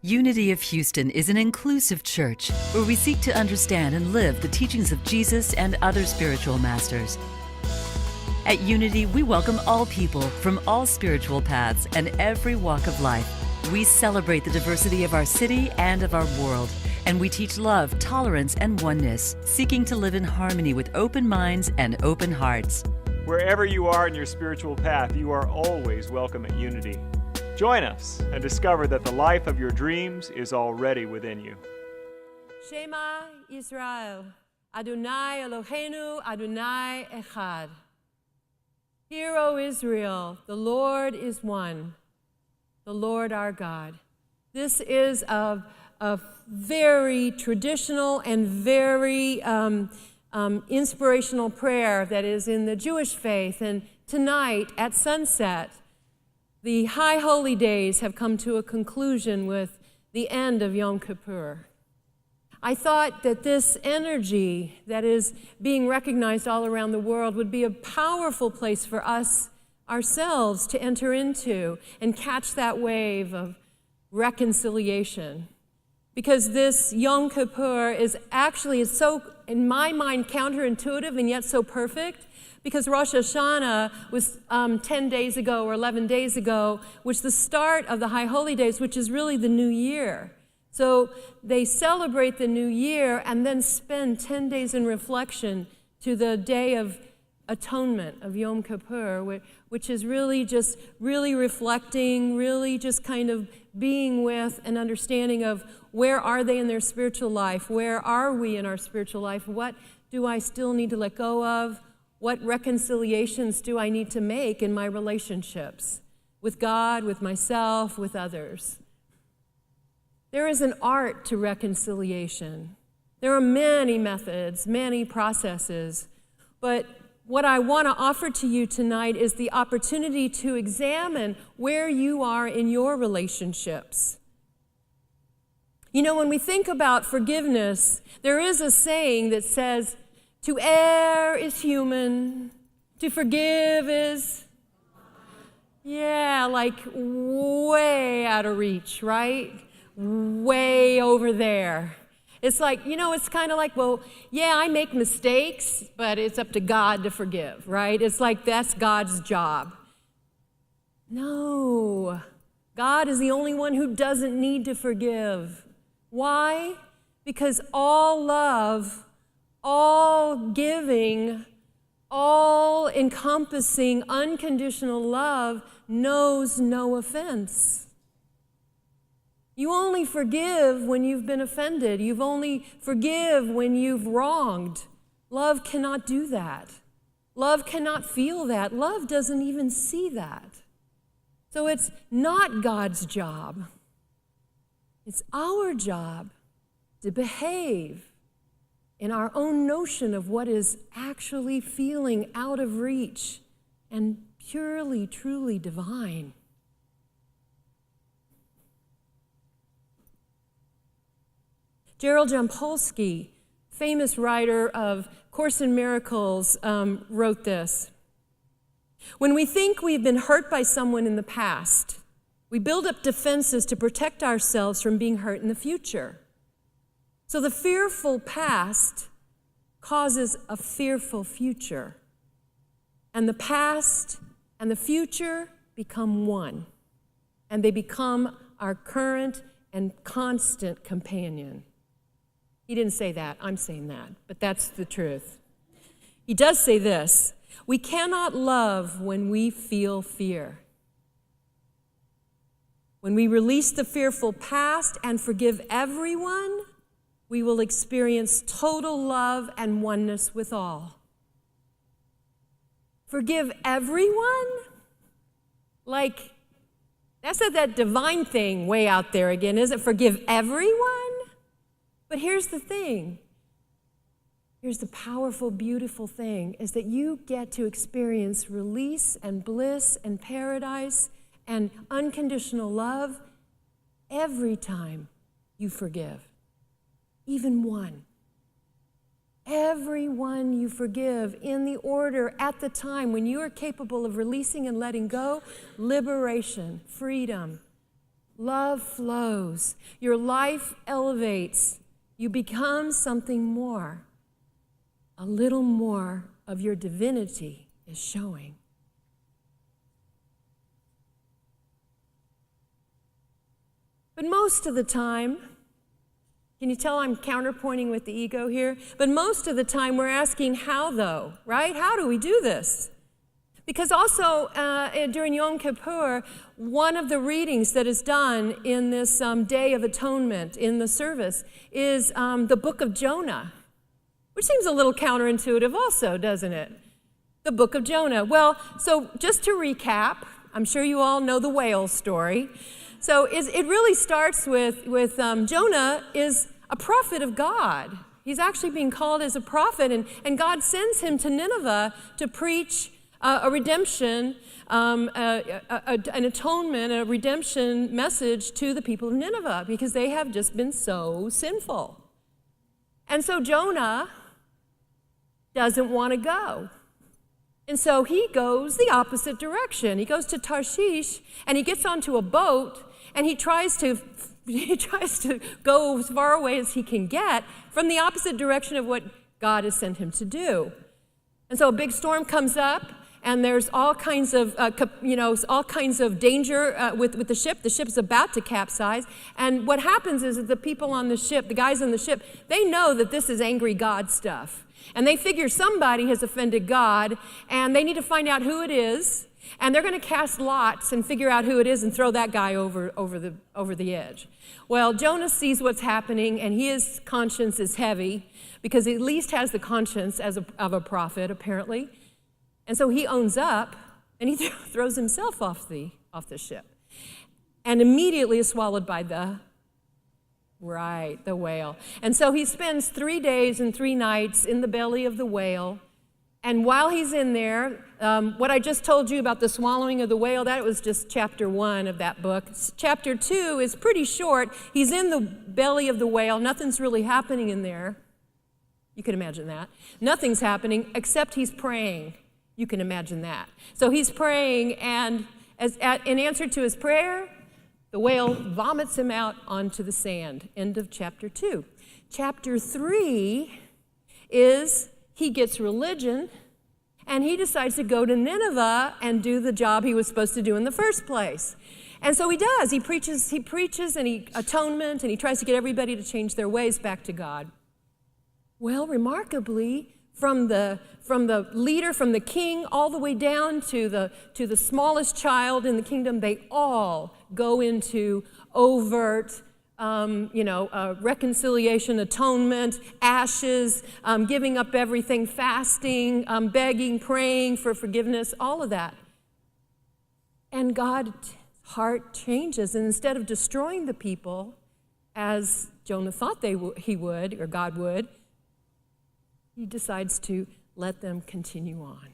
Unity of Houston is an inclusive church where we seek to understand and live the teachings of Jesus and other spiritual masters. At Unity, we welcome all people from all spiritual paths and every walk of life. We celebrate the diversity of our city and of our world, and we teach love, tolerance, and oneness, seeking to live in harmony with open minds and open hearts. Wherever you are in your spiritual path, you are always welcome at Unity. Join us and discover that the life of your dreams is already within you. Shema Israel, Adonai Eloheinu, Adonai Echad. Hear, O Israel, the Lord is one, the Lord our God. This is a very traditional and very inspirational prayer that is in the Jewish faith. And tonight at sunset, the high holy days have come to a conclusion with the end of Yom Kippur. I thought that this energy that is being recognized all around the world would be a powerful place for us ourselves to enter into and catch that wave of reconciliation. Because this Yom Kippur is actually so, in my mind, counterintuitive and yet so perfect. Because Rosh Hashanah was 10 days ago or 11 days ago, which is the start of the High Holy Days, which is really the new year. So they celebrate the new year and then spend 10 days in reflection to the Day of Atonement of Yom Kippur, which is really just really reflecting, really just kind of being with an understanding of where are they in their spiritual life? Where are we in our spiritual life? What do I still need to let go of? What reconciliations do I need to make in my relationships with God, with myself, with others? There is an art to reconciliation. There are many methods, many processes, but what I want to offer to you tonight is the opportunity to examine where you are in your relationships. You know, when we think about forgiveness, there is a saying that says, to err is human, to forgive is, like way out of reach, right? Way over there. It's like, it's kind of like, well, yeah, I make mistakes, but it's up to God to forgive, right? It's like that's God's job. No, God is the only one who doesn't need to forgive. Why? Because all love, all giving, all encompassing, unconditional love knows no offense. You only forgive when you've been offended. You've only forgive when you've wronged. Love cannot do that. Love cannot feel that. Love doesn't even see that. So it's not God's job. It's our job to behave in our own notion of what is actually feeling out of reach and purely, truly divine. Gerald Jampolsky, famous writer of Course in Miracles, wrote this. When we think we've been hurt by someone in the past, we build up defenses to protect ourselves from being hurt in the future. So the fearful past causes a fearful future. And the past and the future become one. And they become our current and constant companion. He didn't say that, I'm saying that, but that's the truth. He does say this, we cannot love when we feel fear. When we release the fearful past and forgive everyone, we will experience total love and oneness with all. Forgive everyone? Like, that's not that divine thing way out there again, is it? Forgive everyone? But here's the thing. Here's the powerful, beautiful thing, is that you get to experience release and bliss and paradise and unconditional love every time you forgive. Even one. Everyone you forgive in the order at the time when you are capable of releasing and letting go, liberation, freedom, Love flows. Your life elevates. You become something more. A little more of your divinity is showing. But most of the time, can you tell I'm counterpointing with the ego here? But most of the time we're asking how though, right? How do we do this? Because also during Yom Kippur, one of the readings that is done in this Day of Atonement in the service is the book of Jonah, which seems a little counterintuitive also, doesn't it? The book of Jonah. Well, so just to recap, I'm sure you all know the whale story. So it really starts with Jonah is a prophet of God. He's actually being called as a prophet, and God sends him to Nineveh to preach a redemption, an atonement, a redemption message to the people of Nineveh because they have just been so sinful. And so Jonah doesn't want to go. And so he goes the opposite direction. He goes to Tarshish, and he gets onto a boat, and he tries to go as far away as he can get from the opposite direction of what God has sent him to do. And so a big storm comes up, and there's all kinds of danger with the ship. The ship's about to capsize, and what happens is that the people on the ship, the guys on the ship, they know that this is angry God stuff, and they figure somebody has offended God, and they need to find out who it is. And they're going to cast lots and figure out who it is and throw that guy over the edge. Well, Jonah sees what's happening, and his conscience is heavy because he at least has the conscience of a prophet, apparently. And so he owns up, and he throws himself off the ship, and immediately is swallowed by the whale. And so he spends 3 days and 3 nights in the belly of the whale. And while he's in there, what I just told you about the swallowing of the whale, that was just chapter 1 of that book. Chapter 2 is pretty short. He's in the belly of the whale. Nothing's really happening in there. You can imagine that. Nothing's happening except he's praying. You can imagine that. So he's praying, and in answer to his prayer, the whale vomits him out onto the sand. End of chapter 2. Chapter 3 is he gets religion, and he decides to go to Nineveh and do the job he was supposed to do in the first place. And so he does. He preaches, and atonement, and he tries to get everybody to change their ways back to God. Well, remarkably, from the leader, from the king, all the way down to the smallest child in the kingdom, they all go into overt reconciliation, atonement, ashes, giving up everything, fasting, begging, praying for forgiveness, all of that. And God's heart changes, and instead of destroying the people, as Jonah thought he would, or God would, he decides to let them continue on.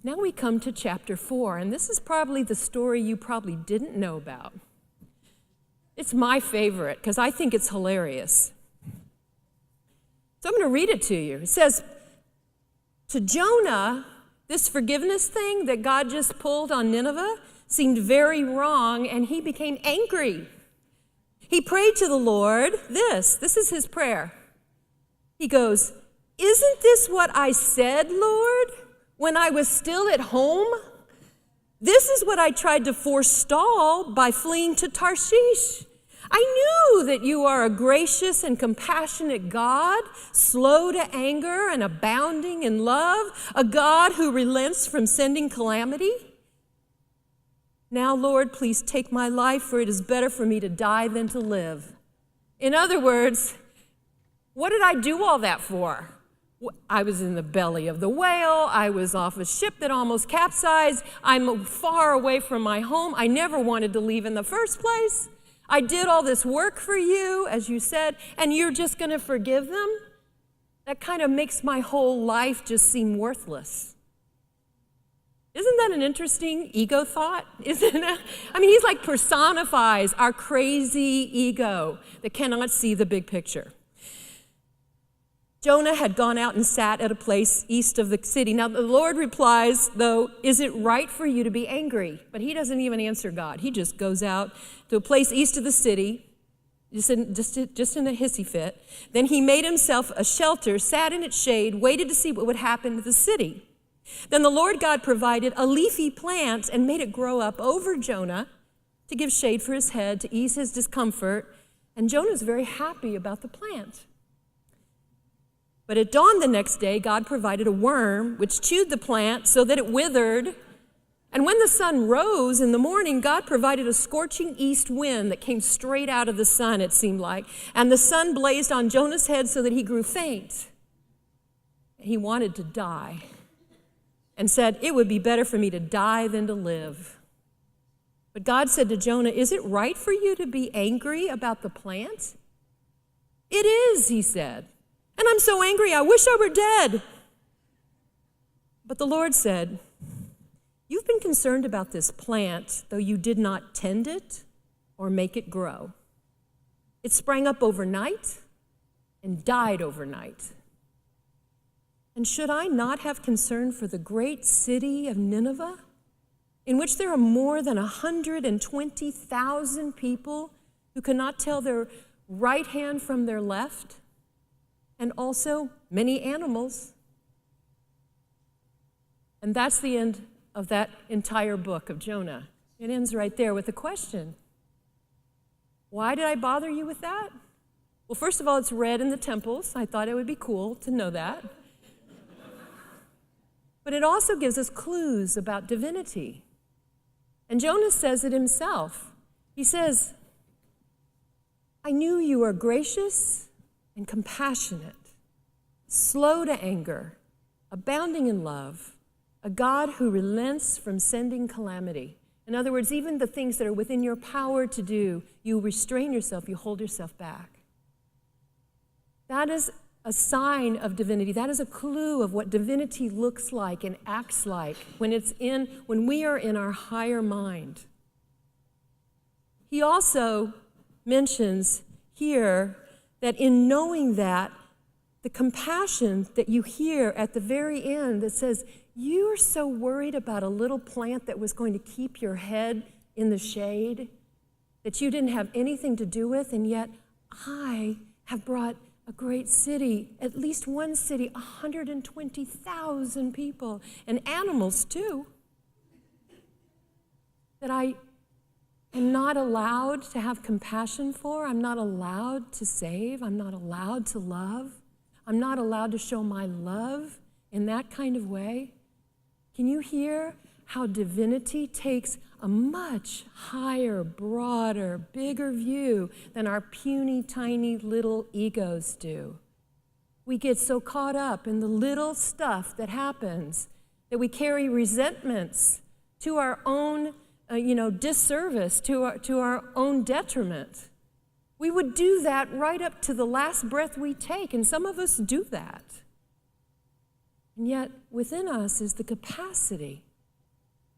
Now we come to chapter 4, and this is probably the story you probably didn't know about. It's my favorite because I think it's hilarious. So I'm going to read it to you. It says, to Jonah, this forgiveness thing that God just pulled on Nineveh seemed very wrong, and he became angry. He prayed to the Lord this is his prayer. He goes, "Isn't this what I said, Lord, when I was still at home? This is what I tried to forestall by fleeing to Tarshish. I knew that you are a gracious and compassionate God, slow to anger and abounding in love, a God who relents from sending calamity. Now, Lord, please take my life, for it is better for me to die than to live." In other words, what did I do all that for? I was in the belly of the whale. I was off a ship that almost capsized. I'm far away from my home. I never wanted to leave in the first place. I did all this work for you, as you said, and you're just going to forgive them? That kind of makes my whole life just seem worthless. Isn't that an interesting ego thought? Isn't it? I mean, he's like personifies our crazy ego that cannot see the big picture. Jonah had gone out and sat at a place east of the city. Now the Lord replies, though, is it right for you to be angry? But he doesn't even answer God. He just goes out to a place east of the city, just in a hissy fit. Then he made himself a shelter, sat in its shade, waited to see what would happen to the city. Then the Lord God provided a leafy plant and made it grow up over Jonah to give shade for his head, to ease his discomfort. And Jonah's very happy about the plant. But at dawn the next day, God provided a worm which chewed the plant so that it withered. And when the sun rose in the morning, God provided a scorching east wind that came straight out of the sun, it seemed like. And the sun blazed on Jonah's head so that he grew faint. He wanted to die and said, it would be better for me to die than to live. But God said to Jonah, is it right for you to be angry about the plant? It is, he said. And I'm so angry, I wish I were dead. But the Lord said, you've been concerned about this plant, though you did not tend it or make it grow. It sprang up overnight and died overnight. And should I not have concern for the great city of Nineveh, in which there are more than 120,000 people who cannot tell their right hand from their left, and also many animals? And that's the end of that entire book of Jonah. It ends right there with a question. Why did I bother you with that? Well, first of all, it's read in the temples. I thought it would be cool to know that. But it also gives us clues about divinity. And Jonah says it himself. He says, I knew you were gracious and compassionate, slow to anger, abounding in love, a God who relents from sending calamity. In other words, even the things that are within your power to do, you restrain yourself, you hold yourself back. That is a sign of divinity. That is a clue of what divinity looks like and acts like when we are in our higher mind. He also mentions here that in knowing that, the compassion that you hear at the very end that says, you are so worried about a little plant that was going to keep your head in the shade that you didn't have anything to do with, and yet I have brought a great city, at least one city, 120,000 people, and animals too, that I am not allowed to have compassion for, I'm not allowed to save, I'm not allowed to love, I'm not allowed to show my love in that kind of way. Can you hear how divinity takes a much higher, broader, bigger view than our puny, tiny little egos do? We get so caught up in the little stuff that happens that we carry resentments to our own disservice, to our own detriment. We would do that right up to the last breath we take, and some of us do that. And yet, within us is the capacity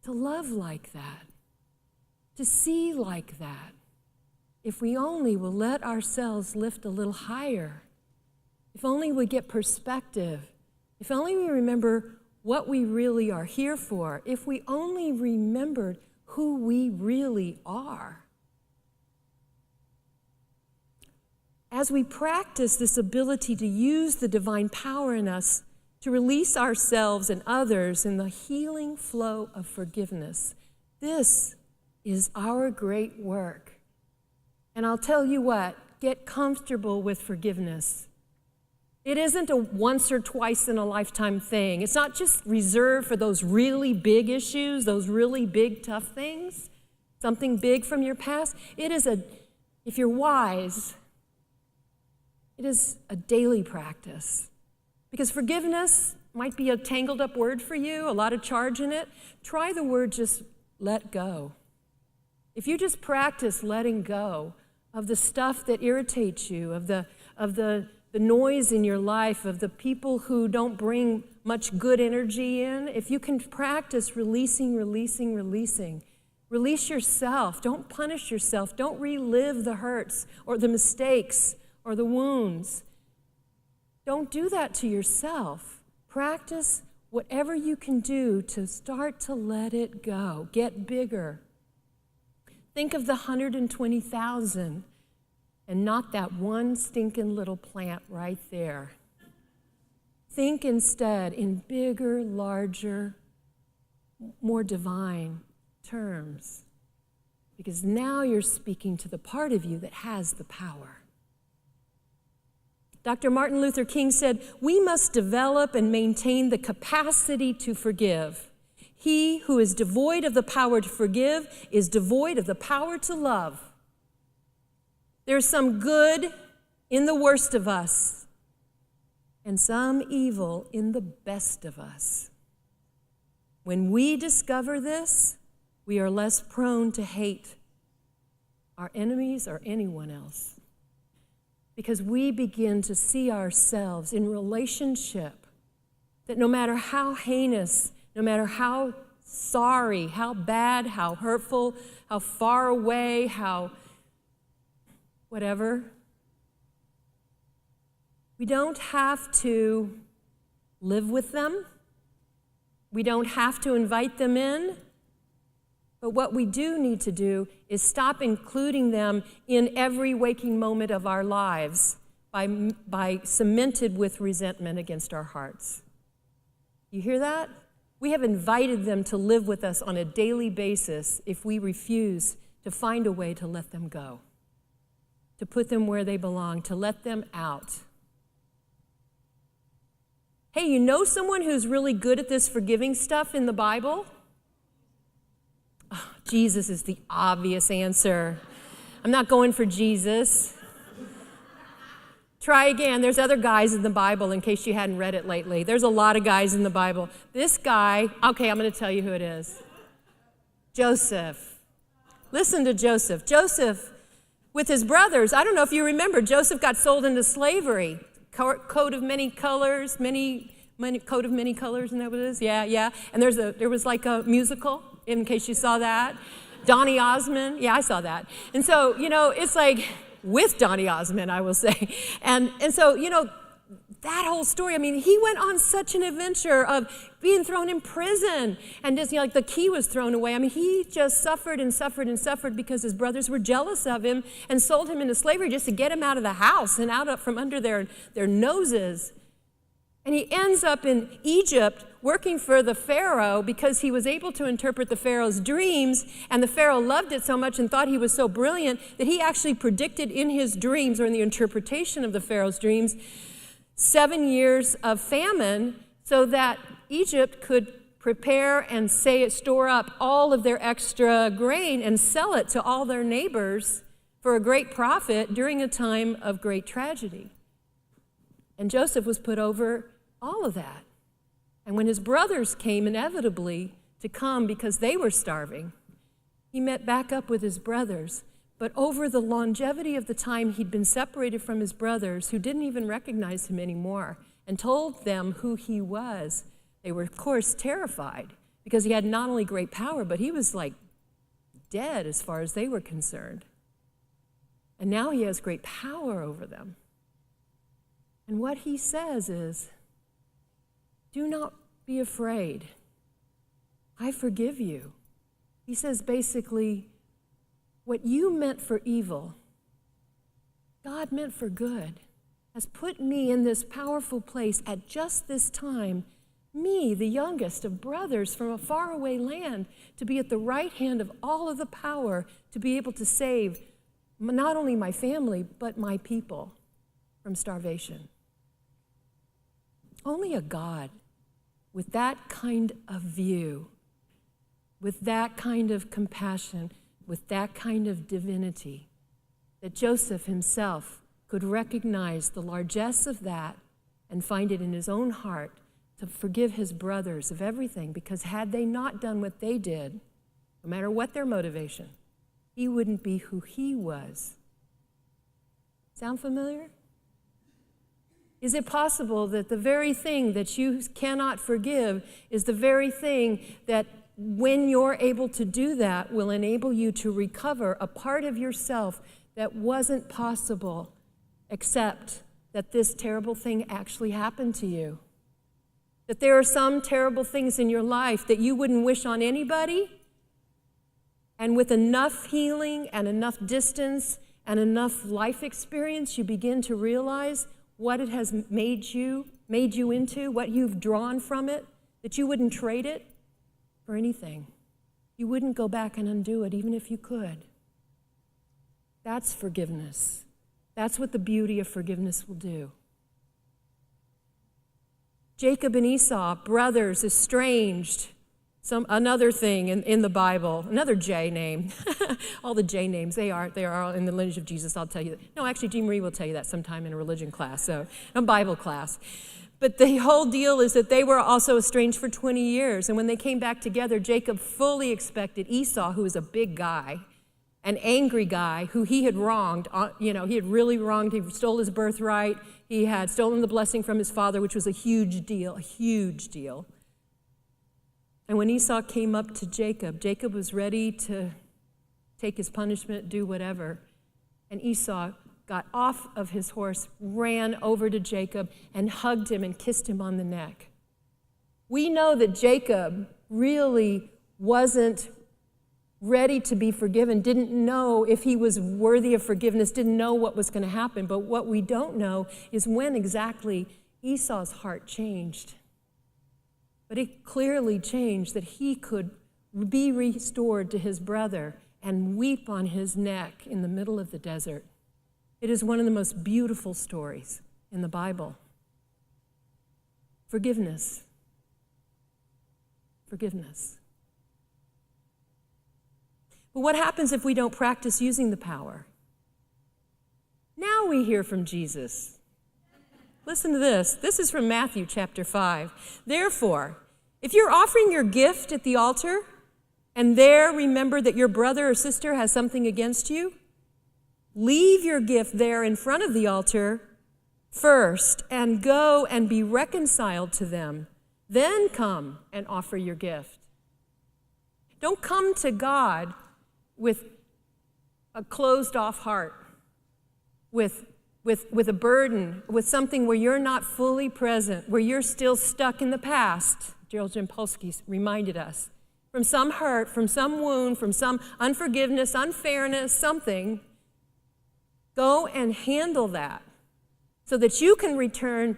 to love like that, to see like that, if we only will let ourselves lift a little higher, if only we get perspective, if only we remember what we really are here for, if we only remembered who we really are. As we practice this ability to use the divine power in us to release ourselves and others in the healing flow of forgiveness, this is our great work. And I'll tell you what, get comfortable with forgiveness. It isn't a once or twice in a lifetime thing. It's not just reserved for those really big issues, those really big tough things, something big from your past. It is if you're wise, it is a daily practice. Because forgiveness might be a tangled up word for you, a lot of charge in it. Try the word just let go. If you just practice letting go of the stuff that irritates you, of the noise in your life, of the people who don't bring much good energy in, if you can practice releasing, release yourself. Don't punish yourself. Don't relive the hurts or the mistakes or the wounds. Don't do that to yourself. Practice whatever you can do to start to let it go. Get bigger. Think of the 120,000 and not that one stinking little plant right there. Think instead in bigger, larger, more divine terms. Because now you're speaking to the part of you that has the power. Dr. Martin Luther King said, "We must develop and maintain the capacity to forgive. He who is devoid of the power to forgive is devoid of the power to love." There's some good in the worst of us and some evil in the best of us. When we discover this, we are less prone to hate our enemies or anyone else. Because we begin to see ourselves in relationship that no matter how heinous, no matter how sorry, how bad, how hurtful, how far away, how whatever, we don't have to live with them. We don't have to invite them in. But what we do need to do is stop including them in every waking moment of our lives by cemented with resentment against our hearts. You hear that? We have invited them to live with us on a daily basis if we refuse to find a way to let them go, to put them where they belong, to let them out. Hey, you know someone who's really good at this forgiving stuff in the Bible? Oh, Jesus is the obvious answer. I'm not going for Jesus. Try again. There's other guys in the Bible in case you hadn't read it lately. There's a lot of guys in the Bible. This guy, okay, I'm going to tell you who it is. Joseph. Listen to Joseph. Joseph, with his brothers, I don't know if you remember, Joseph got sold into slavery. Coat of many colors, coat of many colors, isn't that what it is? Yeah. And there was like a musical, in case you saw that. Donny Osmond, yeah, I saw that. And so, it's like, with Donny Osmond, I will say. And so, that whole story, he went on such an adventure of being thrown in prison. And just, like the key was thrown away. He just suffered and suffered and suffered because his brothers were jealous of him and sold him into slavery just to get him out of the house and out from under their noses. And he ends up in Egypt working for the Pharaoh because he was able to interpret the Pharaoh's dreams, and the Pharaoh loved it so much and thought he was so brilliant that he actually predicted in his dreams, or in the interpretation of the Pharaoh's dreams, 7 years of famine so that Egypt could prepare and store up all of their extra grain and sell it to all their neighbors for a great profit during a time of great tragedy. And Joseph was put over all of that. And when his brothers came inevitably to come because they were starving, he met back up with his brothers. But over the longevity of the time he'd been separated from his brothers, who didn't even recognize him anymore, and told them who he was, they were, of course, terrified because he had not only great power, but he was like dead as far as they were concerned. And now he has great power over them. And what he says is, do not be afraid. I forgive you. He says basically, what you meant for evil, God meant for good, has put me in this powerful place at just this time, me, the youngest of brothers from a faraway land, to be at the right hand of all of the power, to be able to save not only my family, but my people from starvation. Only a God with that kind of view, with that kind of compassion, with that kind of divinity, that Joseph himself could recognize the largesse of that and find it in his own heart to forgive his brothers of everything, because had they not done what they did, no matter what their motivation, he wouldn't be who he was. Sound familiar? Is it possible that the very thing that you cannot forgive is the very thing that, when you're able to do that, will enable you to recover a part of yourself that wasn't possible except that this terrible thing actually happened to you. That there are some terrible things in your life that you wouldn't wish on anybody. And with enough healing and enough distance and enough life experience, you begin to realize what it has made you into, what you've drawn from it, that you wouldn't trade it for anything. You wouldn't go back and undo it, even if you could. That's forgiveness. That's what the beauty of forgiveness will do. Jacob and Esau, brothers, estranged. Another thing in the Bible, another J name. All the J names, they are all in the lineage of Jesus, I'll tell you that. No, actually, Jean Marie will tell you that sometime in a religion class, so a Bible class. But the whole deal is that they were also estranged for 20 years. And when they came back together, Jacob fully expected Esau, who was a big guy, an angry guy who he had wronged, he had really wronged, he stole his birthright, he had stolen the blessing from his father, which was a huge deal. And when Esau came up to Jacob, Jacob was ready to take his punishment, do whatever. And Esau got off of his horse, ran over to Jacob, and hugged him and kissed him on the neck. We know that Jacob really wasn't ready to be forgiven, didn't know if he was worthy of forgiveness, didn't know what was going to happen. But what we don't know is when exactly Esau's heart changed. But it clearly changed that he could be restored to his brother and weep on his neck in the middle of the desert. It is one of the most beautiful stories in the Bible. Forgiveness. Forgiveness. But what happens if we don't practice using the power? Now we hear from Jesus. Listen to this. This is from Matthew chapter 5. Therefore, if you're offering your gift at the altar and there remember that your brother or sister has something against you, leave your gift there in front of the altar first and go and be reconciled to them. Then come and offer your gift. Don't come to God with a closed-off heart, with a burden, with something where you're not fully present, where you're still stuck in the past. Gerald Jampolsky reminded us. From some hurt, from some wound, from some unforgiveness, unfairness, something. Go and handle that so that you can return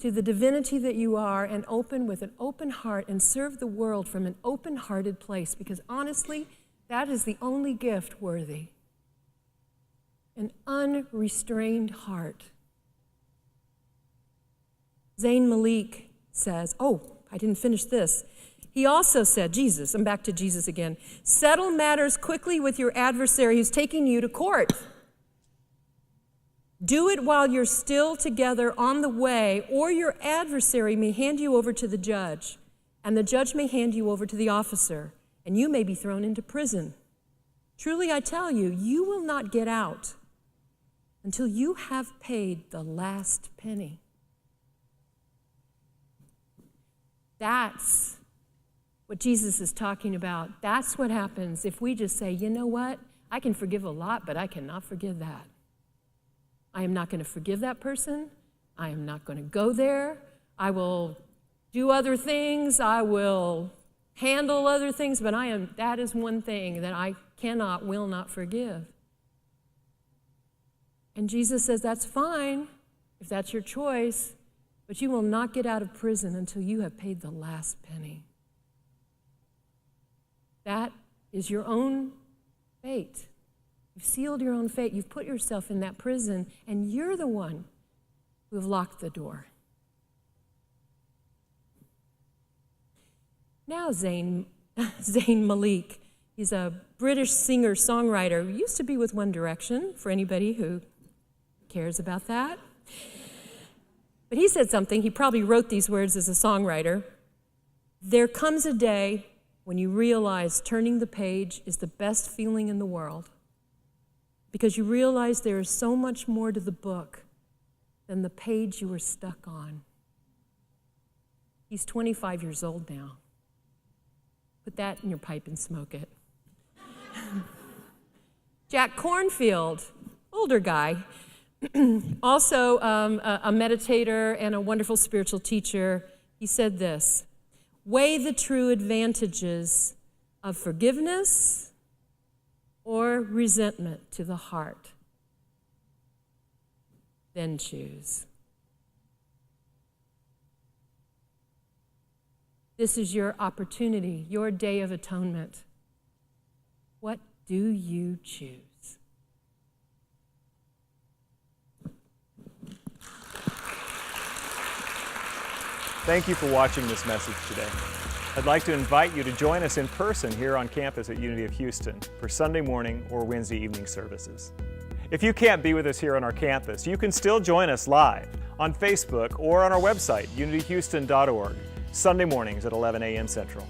to the divinity that you are and open with an open heart and serve the world from an open-hearted place, because honestly, that is the only gift worthy. An unrestrained heart. Zayn Malik says, I didn't finish this. He also said, Jesus, I'm back to Jesus again, settle matters quickly with your adversary who's taking you to court. Do it while you're still together on the way, or your adversary may hand you over to the judge, and the judge may hand you over to the officer, and you may be thrown into prison. Truly, I tell you, you will not get out until you have paid the last penny. That's what Jesus is talking about. That's what happens if we just say, you know what? I can forgive a lot, but I cannot forgive that. I am not going to forgive that person. I am not going to go there. I will do other things. I will handle other things, but that is one thing that I will not forgive. And Jesus says, that's fine if that's your choice, but you will not get out of prison until you have paid the last penny. That is your own fate. You've sealed your own fate. You've put yourself in that prison, and you're the one who have locked the door. Now Zayn Malik, he's a British singer-songwriter who used to be with One Direction, for anybody who cares about that. But he said something, he probably wrote these words as a songwriter. There comes a day when you realize turning the page is the best feeling in the world, because you realize there is so much more to the book than the page you were stuck on. He's 25 years old now. Put that in your pipe and smoke it. Jack Cornfield, older guy, Also, a meditator and a wonderful spiritual teacher, he said this: weigh the true advantages of forgiveness or resentment to the heart, then choose. This is your opportunity, your day of atonement. What do you choose? Thank you for watching this message today. I'd like to invite you to join us in person here on campus at Unity of Houston for Sunday morning or Wednesday evening services. If you can't be with us here on our campus, you can still join us live on Facebook or on our website, unityhouston.org, Sunday mornings at 11 a.m. Central.